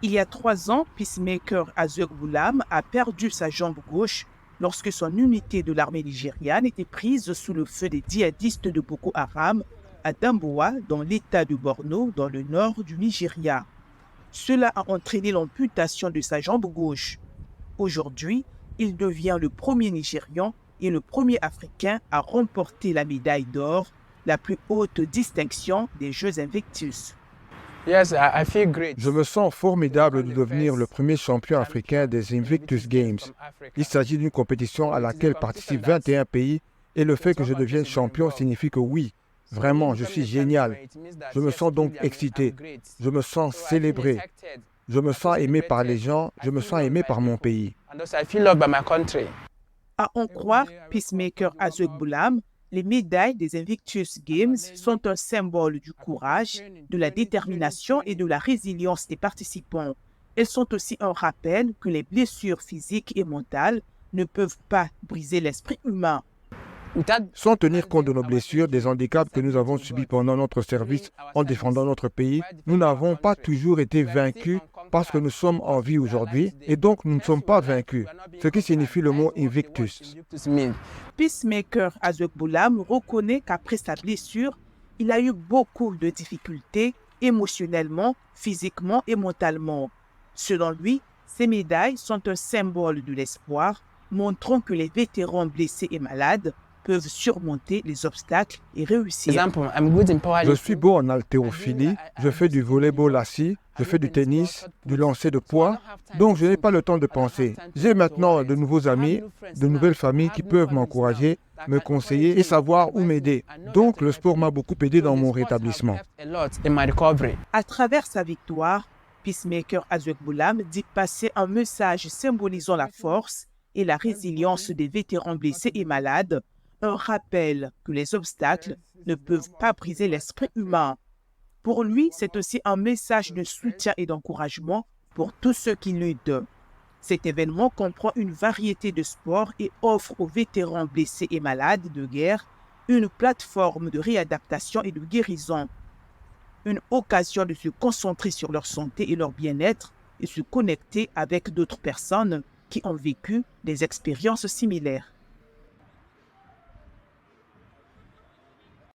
Il y a 3 ans, Peacemaker Azug Boulam a perdu sa jambe gauche lorsque son unité de l'armée nigériane était prise sous le feu des djihadistes de Boko Haram à Damboa, dans l'état de Borno, dans le nord du Nigeria. Cela a entraîné l'amputation de sa jambe gauche. Aujourd'hui, il devient le premier Nigérian et le premier Africain à remporter la médaille d'or, la plus haute distinction des Jeux Invictus. Je me sens formidable de devenir le premier champion africain des Invictus Games. Il s'agit d'une compétition à laquelle participent 21 pays et le fait que je devienne champion signifie que oui, vraiment, je suis génial. Je me sens donc excité. Je me sens célébré. Je me sens aimé par les gens. Je me sens aimé par mon pays. À en croire Peacemaker Azug Boulam, les médailles des Invictus Games sont un symbole du courage, de la détermination et de la résilience des participants. Elles sont aussi un rappel que les blessures physiques et mentales ne peuvent pas briser l'esprit humain. Sans tenir compte de nos blessures, des handicaps que nous avons subis pendant notre service en défendant notre pays, nous n'avons pas toujours été vaincus parce que nous sommes en vie aujourd'hui et donc nous ne sommes pas vaincus, ce qui signifie le mot Invictus. Peacemaker Azug Boulam reconnaît qu'après sa blessure, il a eu beaucoup de difficultés émotionnellement, physiquement et mentalement. Selon lui, ces médailles sont un symbole de l'espoir, montrant que les vétérans blessés et malades peuvent surmonter les obstacles et réussir. Je suis bon en haltérophilie, je fais du volleyball assis, je fais du tennis, du lancer de poids, donc je n'ai pas le temps de penser. J'ai maintenant de nouveaux amis, de nouvelles familles qui peuvent m'encourager, me conseiller et savoir où m'aider. Donc le sport m'a beaucoup aidé dans mon rétablissement. À travers sa victoire, Peacemaker Azug Boulam dit passer un message symbolisant la force et la résilience des vétérans blessés et malades, un rappel que les obstacles ne peuvent pas briser l'esprit humain. Pour lui, c'est aussi un message de soutien et d'encouragement pour tous ceux qui luttent. Cet événement comprend une variété de sports et offre aux vétérans blessés et malades de guerre une plateforme de réadaptation et de guérison. Une occasion de se concentrer sur leur santé et leur bien-être et se connecter avec d'autres personnes qui ont vécu des expériences similaires.